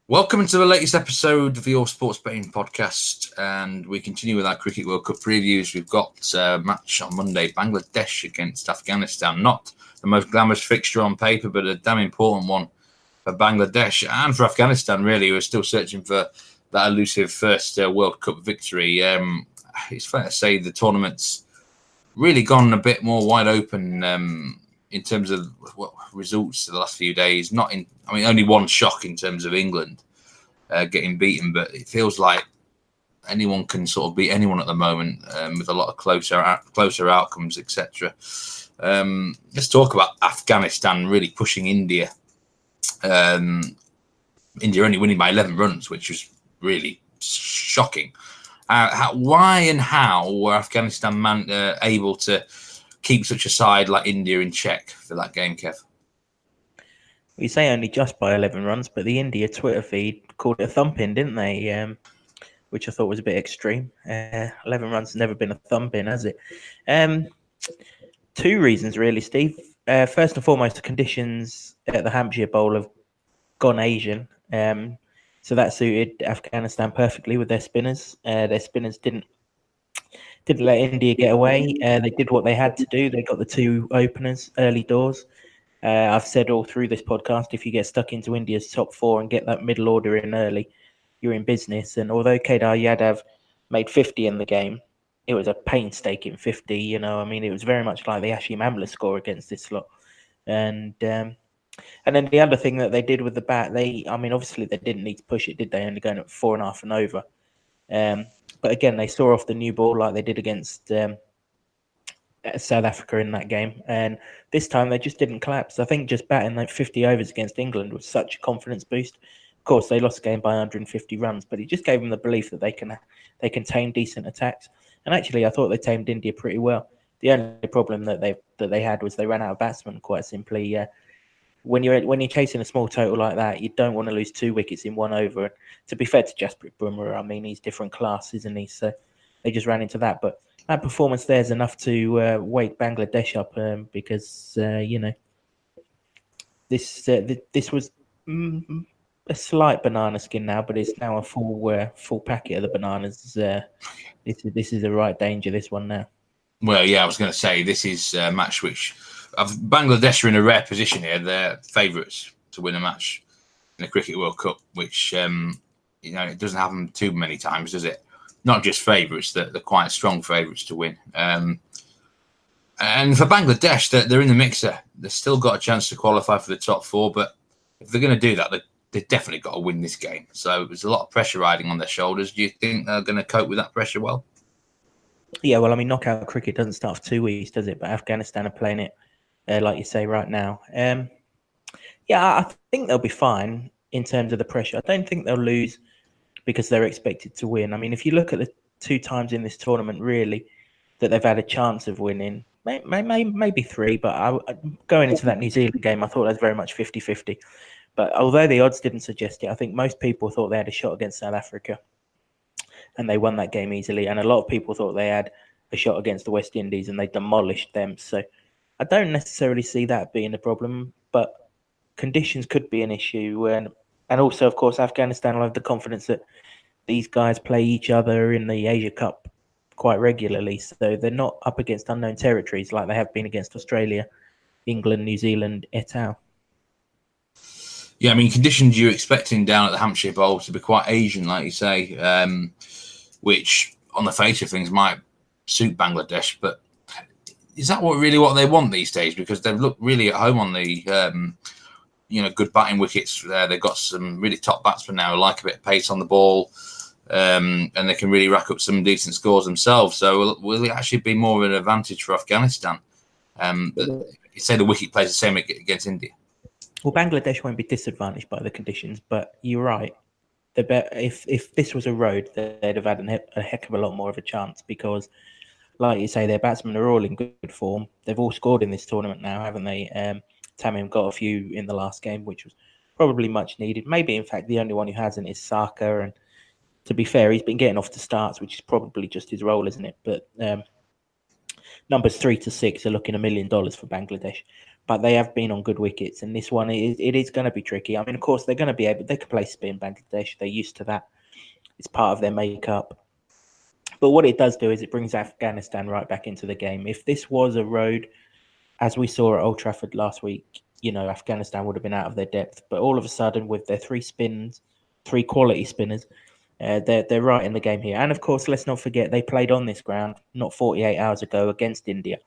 Welcome to the latest episode of your Sports Betting Podcast, and we continue with our Cricket World Cup previews. We've got a match on Monday, Bangladesh against Afghanistan. Not the most glamorous fixture on paper, but a damn important one for Bangladesh and for Afghanistan, really. We're still searching for that elusive first World Cup victory. It's fair to say the tournament's really gone a bit more wide open in terms of what results the last few days. Only one shock in terms of England getting beaten, but it feels like anyone can sort of beat anyone at the moment with a lot of closer outcomes, etc. Let's talk about Afghanistan really pushing India. India only winning by 11 runs, which was really shocking. Why and how were Afghanistan able to keep such a side like India in check for that game, Kev? We say only just by 11 runs, but the India Twitter feed called it a thumping, didn't they? Which I thought was a bit extreme. 11 runs has never been a thumping, has it? Two reasons, really, Steve. First and foremost, the conditions at the Hampshire Bowl have gone Asian. So that suited Afghanistan perfectly with their spinners. Their spinners didn't let India get away. They did what they had to do. They got the two openers early doors. I've said all through this podcast, if you get stuck into India's top four and get that middle order in early, you're in business. And although Kedar Yadav made 50 in the game, it was a painstaking 50. It was very much like the Ashim Amla score against this lot. And then the other thing that they did with the bat, obviously they didn't need to push it, did they? Only going at 4.5 and over. But again, they saw off the new ball like they did against South Africa in that game, and this time they just didn't collapse. I think just batting like 50 overs against England was such a confidence boost. Of course, they lost the game by 150 runs, but it just gave them the belief that they can tame decent attacks. And actually, I thought they tamed India pretty well. The only problem that they had was they ran out of batsmen. Quite simply, when you're chasing a small total like that, you don't want to lose 2 wickets in 1 over. And to be fair to Jasprit Bumrah, he's different class, isn't he? So they just ran into that, but that performance there is enough to wake Bangladesh up because this was a slight banana skin now, but it's now a full packet of the bananas. This is the right danger. This one now. Well, yeah, I was going to say this is a match which Bangladesh are in a rare position here. They're favourites to win a match in the Cricket World Cup, which it doesn't happen too many times, does it? Not just favourites, they're quite strong favourites to win. And for Bangladesh, they're in the mixer. They've still got a chance to qualify for the top 4, but if they're going to do that, they've definitely got to win this game. So there's a lot of pressure riding on their shoulders. Do you think they're going to cope with that pressure well? Yeah, well, knockout cricket doesn't start for 2 weeks, does it? But Afghanistan are playing it, like you say, right now. I think they'll be fine in terms of the pressure. I don't think they'll lose because they're expected to win. If you look at the 2 times in this tournament, really, that they've had a chance of winning, maybe 3, but going into that New Zealand game, I thought that was very much 50-50. But although the odds didn't suggest it, I think most people thought they had a shot against South Africa, and they won that game easily. And a lot of people thought they had a shot against the West Indies, and they demolished them. So I don't necessarily see that being a problem, but conditions could be an issue. And also, of course, Afghanistan will have the confidence that these guys play each other in the Asia Cup quite regularly. So they're not up against unknown territories like they have been against Australia, England, New Zealand, et al. Yeah, conditions you're expecting down at the Hampshire Bowl to be quite Asian, like you say, which on the face of things might suit Bangladesh. But is that what they want these days? Because they've looked really at home on the good batting wickets. They've got some really top batsmen now who like a bit of pace on the ball, and they can really rack up some decent scores themselves. So will it actually be more of an advantage for Afghanistan? You say the wicket plays the same against India. Well, Bangladesh won't be disadvantaged by the conditions, but you're right. If this was a road, they'd have had a heck of a lot more of a chance because, like you say, their batsmen are all in good form. They've all scored in this tournament now, haven't they? Tamim got a few in the last game, which was probably much needed. Maybe, in fact, the only one who hasn't is Saka. And to be fair, he's been getting off to starts, which is probably just his role, isn't it? But numbers 3 to 6 are looking $1 million for Bangladesh. but they have been on good wickets, and this one it is going to be tricky. I mean, of course, they're going to be able. They can play spin, Bangladesh. They're used to that. It's part of their makeup. But what it does do is it brings Afghanistan right back into the game. If this was a road, as we saw at Old Trafford last week, Afghanistan would have been out of their depth. But all of a sudden, with their three quality spinners, they're right in the game here. And of course, let's not forget they played on this ground not 48 hours ago against India.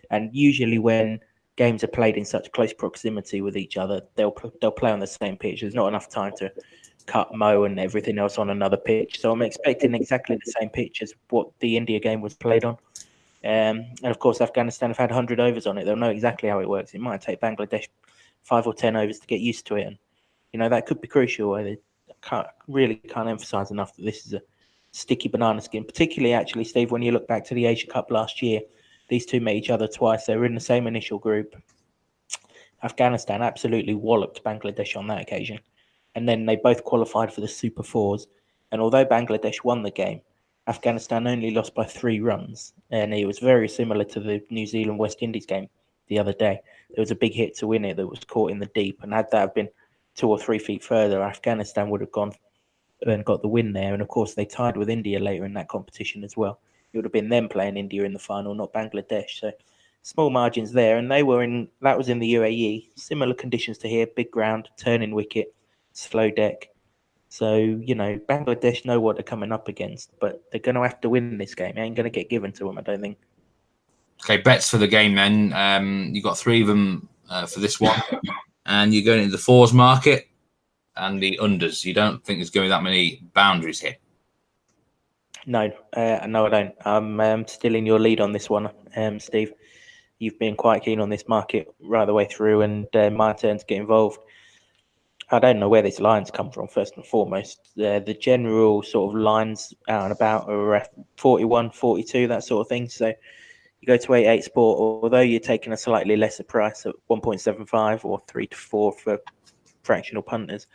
And usually, when games are played in such close proximity with each other, they'll play on the same pitch. There's not enough time to cut, mow, and everything else on another pitch. So I'm expecting exactly the same pitch as what the India game was played on. And of course, Afghanistan have had 100 overs on it. They'll know exactly how it works. It might take Bangladesh 5 or 10 overs to get used to it, and that could be crucial. They can't emphasize enough that this is a sticky banana skin. Particularly, actually, Steve, when you look back to the Asia Cup last year, these two met each other twice. They were in the same initial group. Afghanistan absolutely walloped Bangladesh on that occasion, and then they both qualified for the Super Fours. And although Bangladesh won the game, Afghanistan only lost by 3 runs, and it was very similar to the New Zealand-West Indies game the other day. There was a big hit to win it that was caught in the deep, and had that have been 2 or 3 feet further, Afghanistan would have gone and got the win there. And of course, they tied with India later in that competition as well. It would have been them playing India in the final, not Bangladesh. So small margins there, and that was in the UAE. Similar conditions to here: big ground, turning wicket, slow deck. So, Bangladesh know what they're coming up against, but they're going to have to win this game. It ain't going to get given to them, I don't think. Okay, bets for the game then. You've got 3 of them for this one, and you're going into the fours market and the unders. You don't think there's going to be that many boundaries here? No, I don't. I'm still in your lead on this one, Steve. You've been quite keen on this market right the way through, and my turn to get involved. I don't know where these lines come from, first and foremost. The general sort of lines out and about are 41, 42, that sort of thing. So you go to 88 Sport, although you're taking a slightly lesser price at 1.75 or 3 to 4 for fractional punters,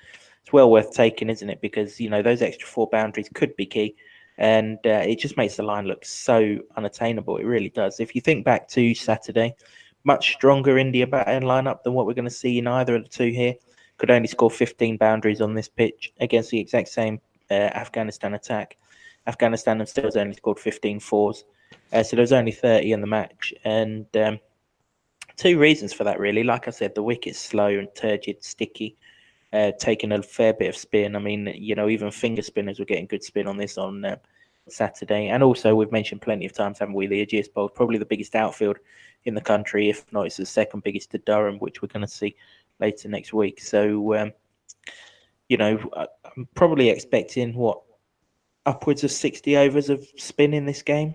it's well worth taking, isn't it? Because, those extra 4 boundaries could be key. And it just makes the line look so unattainable. It really does. If you think back to Saturday, much stronger India batting lineup than what we're going to see in either of the two here. Could only score 15 boundaries on this pitch against the exact same Afghanistan attack. Afghanistan themselves only scored 15 fours. So there was only 30 in the match. And 2 reasons for that, really. Like I said, the wicket's slow and turgid, sticky, taking a fair bit of spin. I mean, even finger spinners were getting good spin on this on Saturday. And also, we've mentioned plenty of times, haven't we, the Ageas Bowl, probably the biggest outfield in the country. If not, it's the second biggest to Durham, which we're going to see later next week. So, I'm probably expecting upwards of 60 overs of spin in this game.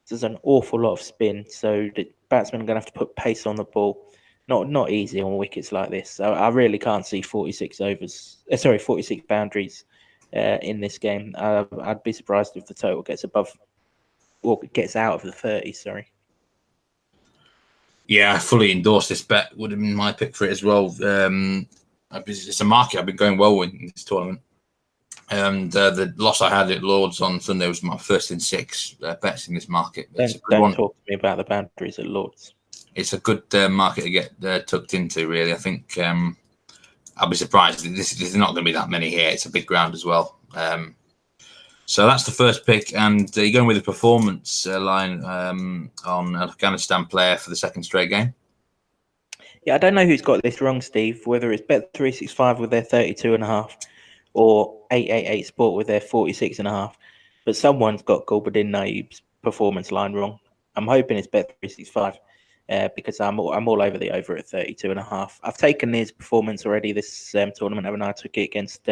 There's an awful lot of spin, so the batsmen are going to have to put pace on the ball. Not easy on wickets like this. So I really can't see 46 boundaries in this game. I'd be surprised if the total gets out of the 30. Sorry. Yeah, I fully endorse this bet. Would have been my pick for it as well. It's a market I've been going well with in this tournament. And the loss I had at Lords on Sunday was my first in 6 bets in this market. Don't talk to me about the boundaries at Lords. It's a good market to get tucked into, really. I think I'll be surprised. There's not going to be that many here. It's a big ground as well. So that's the first pick. And you're going with a performance line on an Afghanistan player for the second straight game? Yeah, I don't know who's got this wrong, Steve, whether it's Bet365 with their 32.5 or 888 Sport with their 46.5. But someone's got Gulbuddin Naib's performance line wrong. I'm hoping it's Bet365 because I'm all over the over at 32.5. I've taken his performance already this tournament, haven't I? Took it against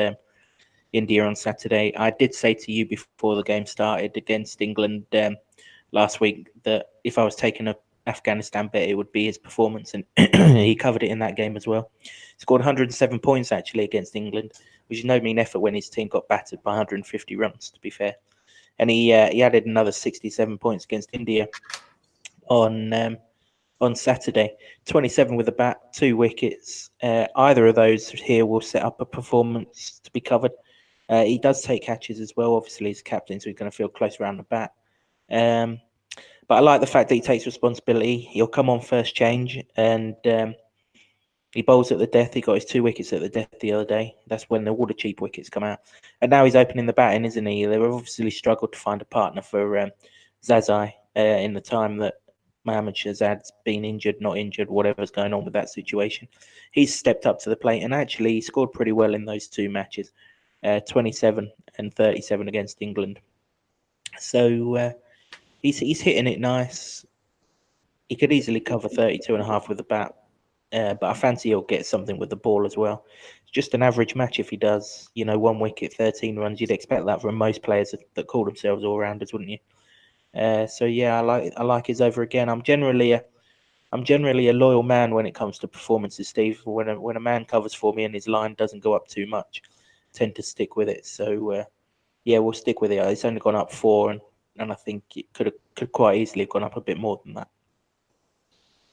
India on Saturday. I did say to you before the game started against England last week that if I was taking a Afghanistan bet, it would be his performance, and he covered it in that game as well. He scored 107 points actually against England, which is no mean effort when his team got battered by 150 runs, to be fair. And he added another 67 points against India on Saturday. 27 with a bat, 2 wickets. Either of those here will set up a performance to be covered. He does take catches as well. Obviously, he's captain, so he's going to feel close around the bat. But I like the fact that he takes responsibility. He'll come on first change, and He bowls at the death. He got his 2 wickets at the death the other day. That's when all the cheap wickets come out. And now he's opening the batting, isn't he? They've obviously struggled to find a partner for Zazai in the time that Mohammad Shahzad's been injured, not injured, whatever's going on with that situation. He's stepped up to the plate and actually he scored pretty well in those 2 matches, 27 and 37 against England. So he's hitting it nice. He could easily cover 32.5 with the bat. But I fancy he'll get something with the ball as well. It's just an average match if he does. 1 wicket, 13 runs. You'd expect that from most players that call themselves all-rounders, wouldn't you? So yeah, I like his over again. I'm generally a loyal man when it comes to performances, Steve. When a man covers for me and his line doesn't go up too much, I tend to stick with it. So yeah, we'll stick with it. It's only gone up 4, and I think it could quite easily have gone up a bit more than that.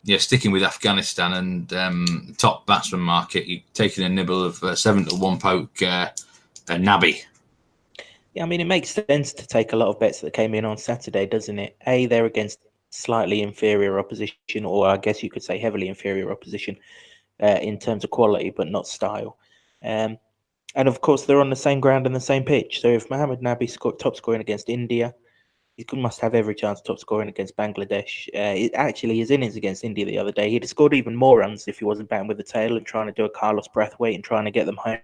Yeah, sticking with Afghanistan and top batsman market, you're taking a nibble of 7-1 poke Nabi. Yeah, I mean, it makes sense to take a lot of bets that came in on Saturday, doesn't it? They're against slightly inferior opposition, or I guess you could say heavily inferior opposition in terms of quality, but not style. And of course, they're on the same ground and the same pitch. So if Mohammad Nabi top scoring against India, he must have every chance top scoring against Bangladesh. His innings against India the other day, he'd have scored even more runs if he wasn't batting with the tail and trying to do a Carlos Brathwaite and trying to get them home.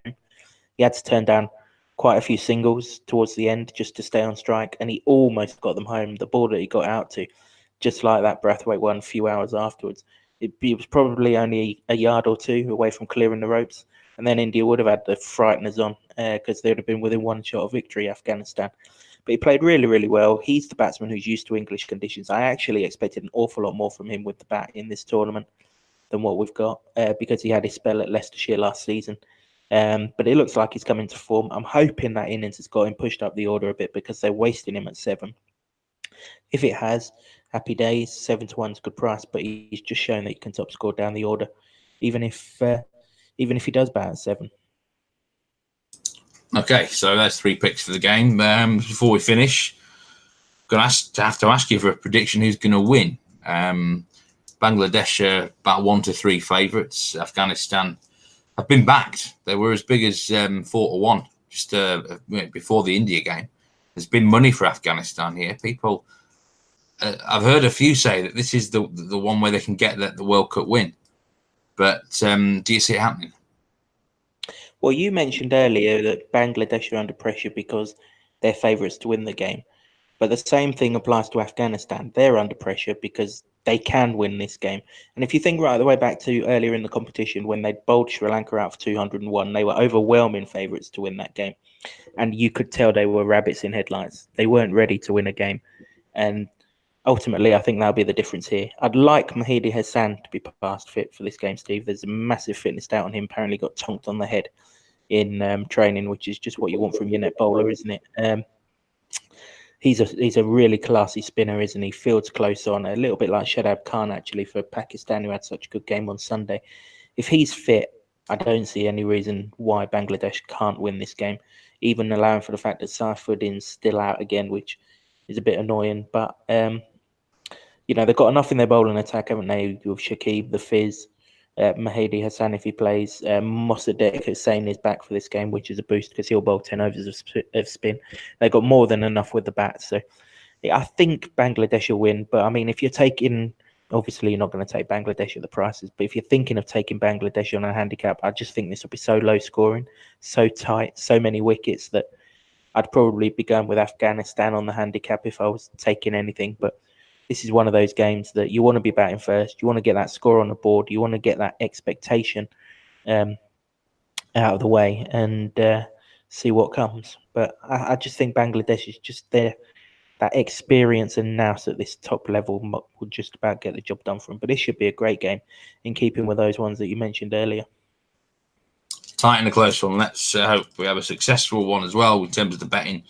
He had to turn down quite a few singles towards the end just to stay on strike, and he almost got them home. The ball that he got out to, just like that Brathwaite one a few hours afterwards, it was probably only a yard or 2 away from clearing the ropes, and then India would have had the frighteners on because they would have been within 1 shot of victory, Afghanistan. But he played really, really well. He's the batsman who's used to English conditions. I actually expected an awful lot more from him with the bat in this tournament than what we've got because he had his spell at Leicestershire last season. But it looks like he's coming to form. I'm hoping that innings has got him pushed up the order a bit because they're wasting him at 7. If it has, happy days. 7-1 is a good price, but he's just shown that he can top score down the order, even if he does bat at 7. Okay, so that's 3 picks for the game. Before we finish, I'm going to have to ask you for a prediction who's going to win. Bangladesh are about 1-3 favourites. Afghanistan have been backed. They were as big as 4-1 just before the India game. There's been money for Afghanistan here. People, I've heard a few say that this is the one where they can get the World Cup win. But do you see it happening? Well, you mentioned earlier that Bangladesh are under pressure because they're favourites to win the game. But the same thing applies to Afghanistan. They're under pressure because they can win this game. And if you think right the way back to earlier in the competition when they bowled Sri Lanka out for 201, they were overwhelming favourites to win that game. And you could tell they were rabbits in headlights. They weren't ready to win a game. And ultimately, I think that'll be the difference here. I'd like Mahidi Hassan to be past fit for this game, Steve. There's a massive fitness doubt on him. Apparently got tonked on the head in training, which is just what you want from your net bowler, isn't it? He's a really classy spinner, isn't he? Fields close on, a little bit like Shadab Khan, actually, for Pakistan, who had such a good game on Sunday. If he's fit, I don't see any reason why Bangladesh can't win this game, even allowing for the fact that Saifuddin's still out again, which is a bit annoying. But, they've got enough in their bowling attack, haven't they, with Shakib, the Fizz, Mahidi Hassan if he plays. Mossadegh Hussain is back for this game, which is a boost because he'll bowl 10 overs of spin. They've got more than enough with the bat. So I think Bangladesh will win. But, I mean, if you're taking... Obviously, you're not going to take Bangladesh at the prices. But if you're thinking of taking Bangladesh on a handicap, I just think this will be so low scoring, so tight, so many wickets that I'd probably be going with Afghanistan on the handicap if I was taking anything. But this is one of those games that you want to be batting first. You want to get that score on the board. You want to get that expectation out of the way and see what comes. But I just think Bangladesh is just there. That experience and nous at this top level will just about get the job done for them. But this should be a great game in keeping with those ones that you mentioned earlier. Tight and a close one. Let's hope we have a successful one as well in terms of the betting.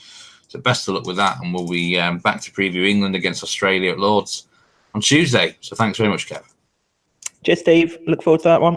So best of luck with that. And we'll be back to preview England against Australia at Lords on Tuesday. So thanks very much, Kev. Cheers, Steve. Look forward to that one.